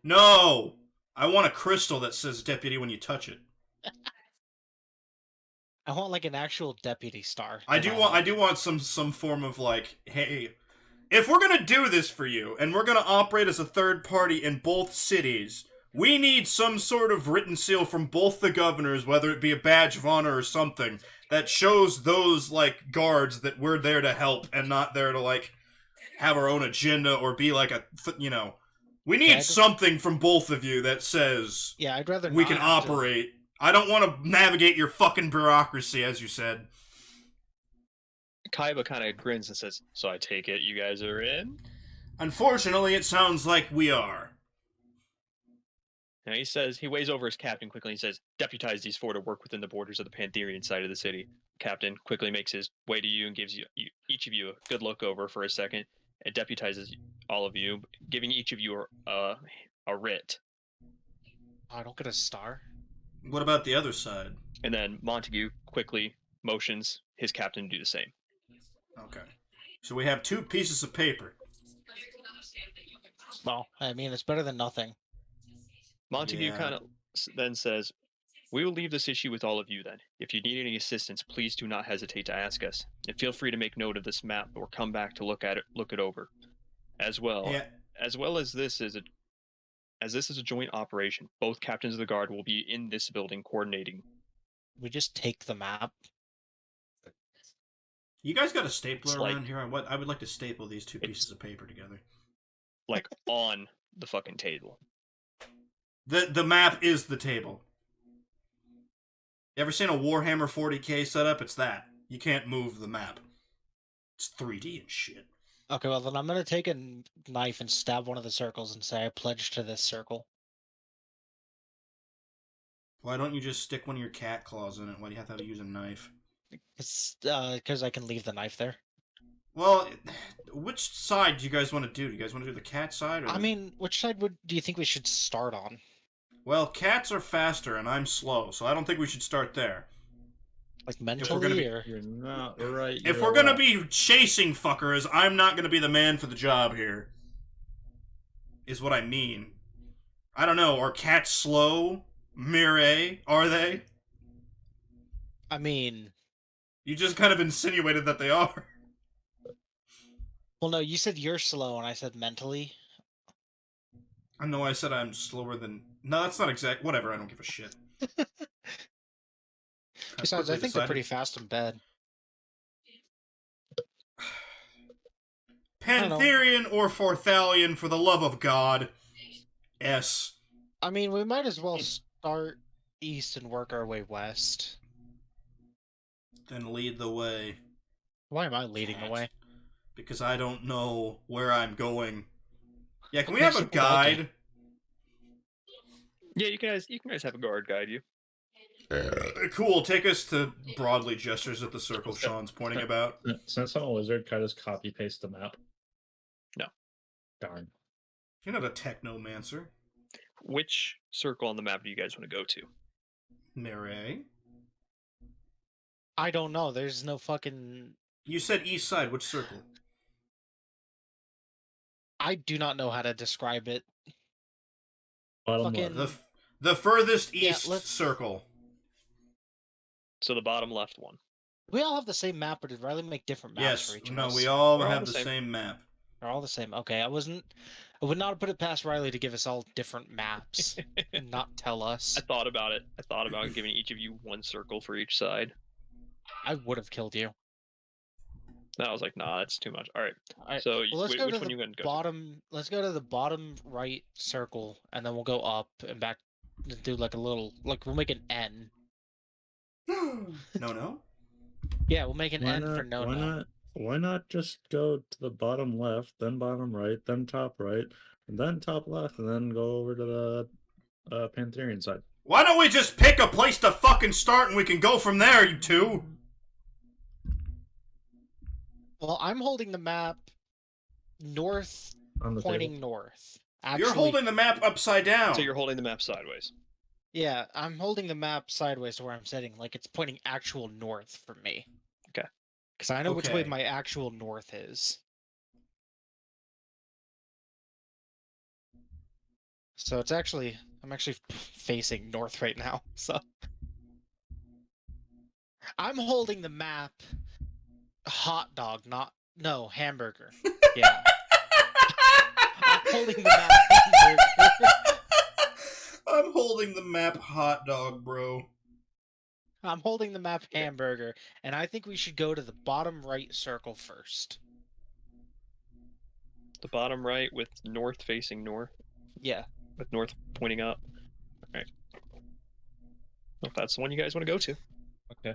No! I want a crystal that says deputy when you touch it. I want like an actual deputy star. I in do my want life. some form of like, hey, if we're gonna do this for you and we're gonna operate as a third party in both cities, We need some sort of written seal from both the governors, whether it be a badge of honor or something, that shows those, like, guards that we're there to help and not there to, like, have our own agenda or be like a, you know... We need something from both of you that says I'd rather we not can have to- operate. I don't want to navigate your fucking bureaucracy, as you said. Kaiba kind of grins and says, "So I take it you guys are in?" Unfortunately, it sounds like we are. And he weighs over his captain quickly and says, "Deputize these four to work within the borders of the Pantherian side of the city." Captain quickly makes his way to you and gives you each of you a good look over for a second. It deputizes all of you, giving each of you a writ. Oh, I don't get a star. What about the other side? And then Montague quickly motions his captain to do the same. Okay. So we have 2 pieces of paper. Well, I mean, it's better than nothing. Montague kind of then says, "We will leave this issue with all of you then. If you need any assistance, please do not hesitate to ask us. And feel free to make note of this map or come back to look it over. As well as this is a joint operation, both captains of the guard will be in this building coordinating." We just take the map. You guys got a stapler It's like- around here? I would like to staple these 2 pieces of paper together. Like on the fucking table. The map is the table. You ever seen a Warhammer 40k setup? It's that. You can't move the map. It's 3D and shit. Okay, well then I'm gonna take a knife and stab one of the circles and say I pledge to this circle. Why don't you just stick one of your cat claws in it? Why do you have to use a knife? It's because I can leave the knife there. Well, which side do you guys want to do? Do you guys want to do the cat side? Or I mean, which side do you think we should start on? Well, cats are faster and I'm slow, so I don't think we should start there. Like gonna mentally, be- or You're not right. If you're we're gonna left. be chasing fuckers, I'm not gonna be the man for the job here. Is what I mean. I don't know, are cats slow? Mireille, are they? I mean, You just kind of insinuated that they are. well, no, you said you're slow, and I said mentally. I know I said I'm slower than... No, that's not exact... Whatever, I don't give a shit. Besides, I quickly think they're decided- pretty fast in bed. don't know. Pantherian or Forthalian, for the love of God. S. I mean, we might as well start east and work our way west. Then lead the way. Why am I leading the way? Because I don't know where I'm going. Yeah, can we Okay, have a so what I'll do- guide? Yeah, you guys have a guard guide you. Cool, take us to broadly gestures at the circle Okay. Sean's pointing about. Since I'm a wizard, can I just copy paste the map? No. Darn. You're not a technomancer. Which circle on the map do you guys want to go to? Mireille? I don't know. There's no fucking. You said east side, which circle? I do not know how to describe it. Bottom Fucking- left. The furthest Yeah, east let's- circle. So the bottom left one. We all have the same map, but did Riley make different maps Yes, for each of no, us? we all We're all have the the same. same map. They're all the same. Okay, I would not put it past Riley to give us all different maps and not tell us. I thought about it. I thought about giving each of you one circle for each side. I would have killed you. And I was like, nah, that's too much. All right. Alright, So well, let's which go to one you the gonna go? bottom. Let's go to the bottom right circle, and then we'll go up and back. Do like a little, like we'll make an N. No. Yeah, we'll make an N for no why no. not? Why not just go to the bottom left, then bottom right, then top right, and then top left, and then go over to the Pantherian side? Why don't we just pick a place to fucking start and we can go from there, you two? Well, I'm holding the map north, On the pointing table. north. You're Actually, holding the map upside down. So you're holding the map sideways. Yeah, I'm holding the map sideways to where I'm sitting, like it's pointing actual north for me. Okay. Because I know which way Okay. my actual north is. So it's actually, I'm actually facing north right now. So I'm holding the map hot dog, no, hamburger. Yeah. I'm holding the map hamburger. holding the map hot dog, bro. I'm holding the map hamburger, and I think we should go to the bottom right circle first. The bottom right with north facing north, Yeah. with north pointing up. All right. Well, if that's the one you guys want to go to. Okay.